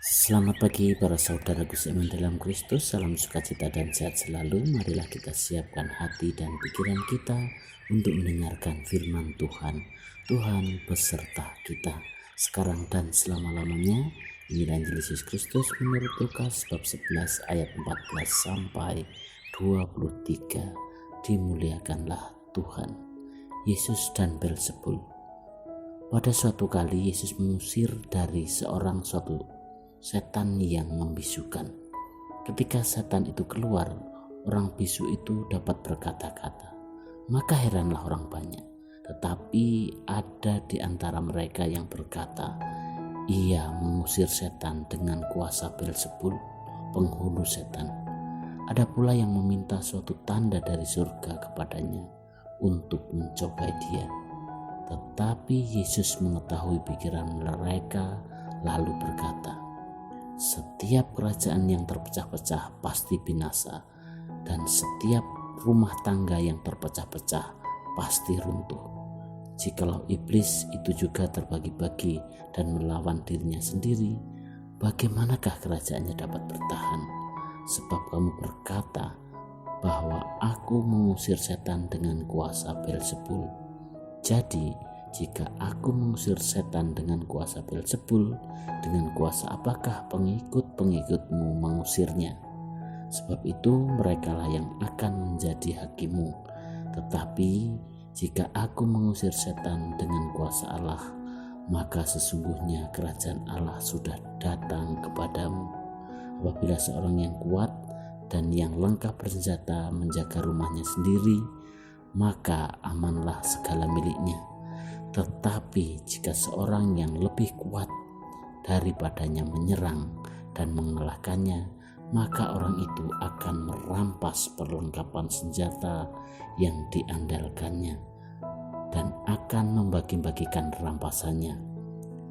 Selamat pagi para saudaraku seiman dalam Kristus. Salam sukacita dan sehat selalu. Marilah kita siapkan hati dan pikiran kita untuk mendengarkan firman Tuhan. Tuhan beserta kita sekarang dan selama-lamanya. Inilah Injil Yesus Kristus menurut Lukas bab 11 ayat 14 sampai 23. Dimuliakanlah Tuhan. Yesus dan Beelzebul. Pada suatu kali Yesus mengusir dari suatu setan yang membisukan. Ketika setan itu keluar, orang bisu itu dapat berkata-kata. Maka heranlah orang banyak. Tetapi ada di antara mereka yang berkata, ia mengusir setan dengan kuasa Beelzebul, penghulu setan. Ada pula yang meminta suatu tanda dari surga kepadanya untuk mencobai dia. Tetapi Yesus mengetahui pikiran mereka lalu berkata, setiap kerajaan yang terpecah-pecah pasti binasa, dan setiap rumah tangga yang terpecah-pecah pasti runtuh. Jikalau iblis itu juga terbagi-bagi dan melawan dirinya sendiri, bagaimanakah kerajaannya dapat bertahan? Sebab kamu berkata bahwa aku mengusir setan dengan kuasa Beelzebul. Jadi, jika aku mengusir setan dengan kuasa Beelzebul, dengan kuasa apakah pengikut-pengikutmu mengusirnya? Sebab itu merekalah yang akan menjadi hakimmu. Tetapi jika aku mengusir setan dengan kuasa Allah, maka sesungguhnya kerajaan Allah sudah datang kepadamu. Apabila seorang yang kuat dan yang lengkap bersenjata menjaga rumahnya sendiri, maka amanlah segala miliknya. Tetapi jika seorang yang lebih kuat daripadanya menyerang dan mengalahkannya, maka orang itu akan merampas perlengkapan senjata yang diandalkannya dan akan membagi-bagikan rampasannya.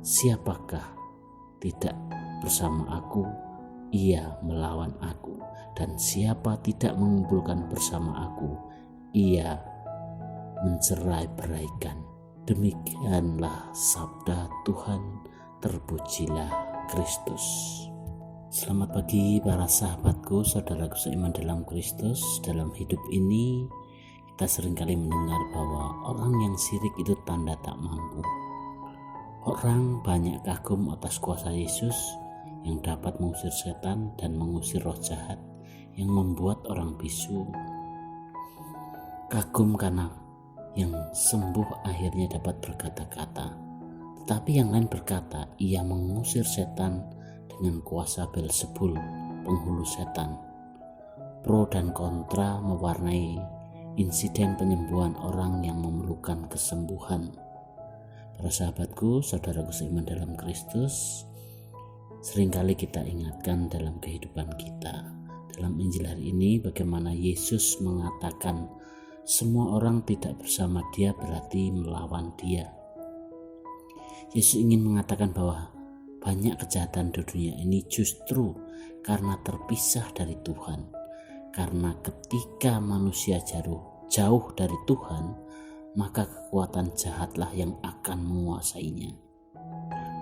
Siapakah tidak bersama aku, ia melawan aku, dan siapa tidak mengumpulkan bersama aku, ia mencerai-beraikan. Demikianlah sabda Tuhan, terpujilah Kristus. Selamat pagi para sahabatku, saudaraku seiman dalam Kristus. Dalam hidup ini kita seringkali mendengar bahwa orang yang sirik itu tanda tak mampu. Orang banyak kagum atas kuasa Yesus yang dapat mengusir setan dan mengusir roh jahat yang membuat orang bisu. Kagum karena yang sembuh akhirnya dapat berkata-kata. Tetapi yang lain berkata, ia mengusir setan dengan kuasa Beelzebul, penghulu setan. Pro dan kontra mewarnai insiden penyembuhan orang yang memerlukan kesembuhan. Para sahabatku, saudaraku seiman dalam Kristus, seringkali kita ingatkan dalam kehidupan kita. Dalam Injil hari ini bagaimana Yesus mengatakan semua orang tidak bersama dia berarti melawan dia. Yesus ingin mengatakan bahwa banyak kejahatan di dunia ini justru karena terpisah dari Tuhan. Karena ketika manusia jauh dari Tuhan, maka kekuatan jahatlah yang akan menguasainya.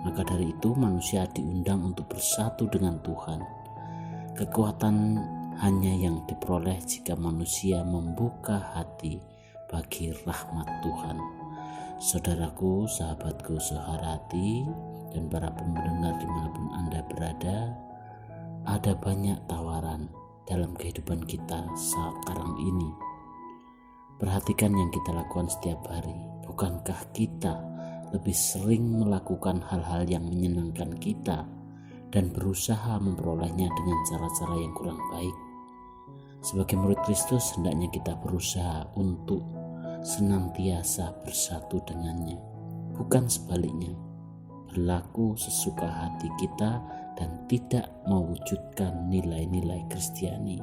Maka dari itu manusia diundang untuk bersatu dengan Tuhan. Kekuatan hanya yang diperoleh jika manusia membuka hati bagi rahmat Tuhan. Saudaraku, sahabatku seharati, dan para pendengar dimanapun Anda berada, ada banyak tawaran dalam kehidupan kita sekarang ini. Perhatikan yang kita lakukan setiap hari. Bukankah kita lebih sering melakukan hal-hal yang menyenangkan kita dan berusaha memperolehnya dengan cara-cara yang kurang baik? Sebagai murid Kristus, hendaknya kita berusaha untuk senantiasa bersatu dengannya, bukan sebaliknya, berlaku sesuka hati kita dan tidak mewujudkan nilai-nilai Kristiani.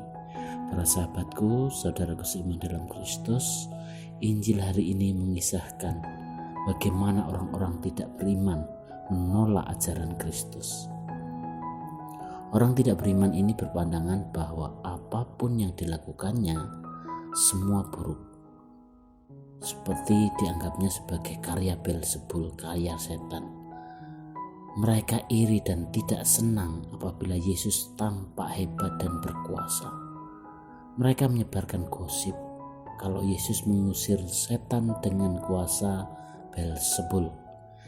Para sahabatku, saudaraku seiman dalam Kristus, Injil hari ini mengisahkan bagaimana orang-orang tidak beriman menolak ajaran Kristus. Orang tidak beriman ini berpandangan bahwa apapun yang dilakukannya semua buruk, seperti dianggapnya sebagai karya Beelzebul, karya setan. Mereka iri dan tidak senang apabila Yesus tampak hebat dan berkuasa. Mereka menyebarkan gosip kalau Yesus mengusir setan dengan kuasa Beelzebul.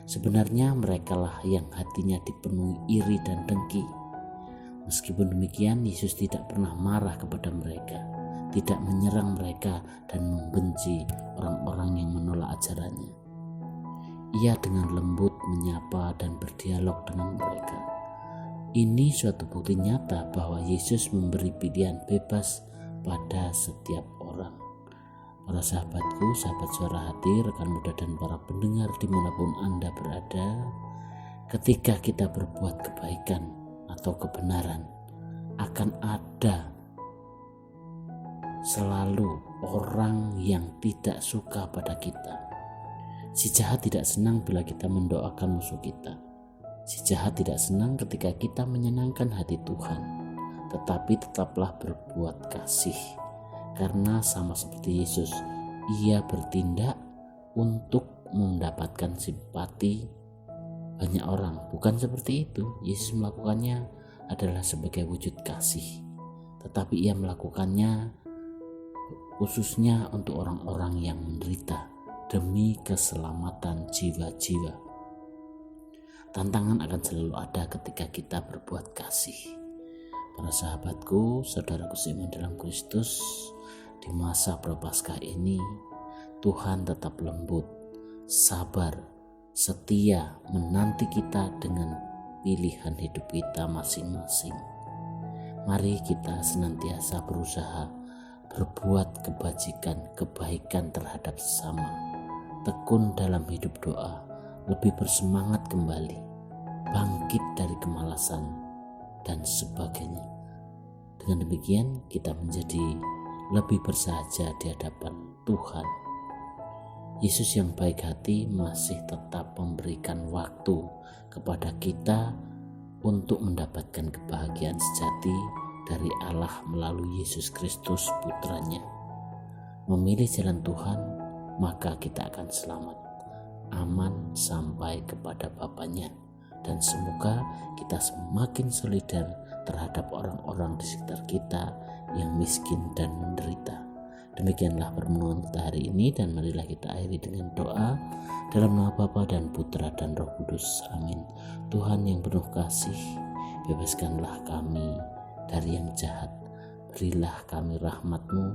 Sebenarnya merekalah yang hatinya dipenuhi iri dan dengki. Meskipun demikian, Yesus tidak pernah marah kepada mereka, tidak menyerang mereka dan membenci orang-orang yang menolak ajarannya. Ia dengan lembut menyapa dan berdialog dengan mereka. Ini suatu bukti nyata bahwa Yesus memberi pilihan bebas pada setiap orang. Para sahabatku, sahabat suara hati, rekan muda dan para pendengar dimanapun Anda berada, ketika kita berbuat kebaikan atau kebenaran, akan ada selalu orang yang tidak suka pada kita. Si jahat tidak senang bila kita mendoakan musuh kita. Si jahat tidak senang ketika kita menyenangkan hati Tuhan. Tetapi tetaplah berbuat kasih, karena sama seperti Yesus, ia bertindak untuk mendapatkan simpati banyak orang. Bukan seperti itu, Yesus melakukannya adalah sebagai wujud kasih, tetapi ia melakukannya khususnya untuk orang-orang yang menderita demi keselamatan jiwa-jiwa. Tantangan akan selalu ada ketika kita berbuat kasih. Para sahabatku, saudaraku seiman dalam Kristus, di masa prapaskah ini Tuhan tetap lembut, sabar, setia menanti kita dengan pilihan hidup kita masing-masing. Mari kita senantiasa berusaha berbuat kebaikan terhadap sesama, tekun dalam hidup doa, lebih bersemangat kembali, bangkit dari kemalasan, dan sebagainya. Dengan demikian kita menjadi lebih bersahaja di hadapan Tuhan. Yesus yang baik hati masih tetap memberikan waktu kepada kita untuk mendapatkan kebahagiaan sejati dari Allah melalui Yesus Kristus Putranya. Memilih jalan Tuhan, maka kita akan selamat, aman sampai kepada Bapaknya. Dan semoga kita semakin solidar terhadap orang-orang di sekitar kita yang miskin dan menderita. Demikianlah pertemuan kita hari ini, dan marilah kita akhiri dengan doa dalam nama Bapa dan Putra dan Roh Kudus. Amin. Tuhan yang penuh kasih, bebaskanlah kami dari yang jahat. Berilah kami rahmat-Mu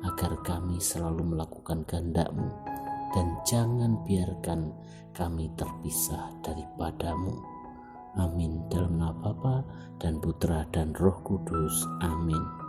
agar kami selalu melakukan kehendak-Mu, dan jangan biarkan kami terpisah daripada-Mu. Amin. Dalam nama Bapa dan Putra dan Roh Kudus. Amin.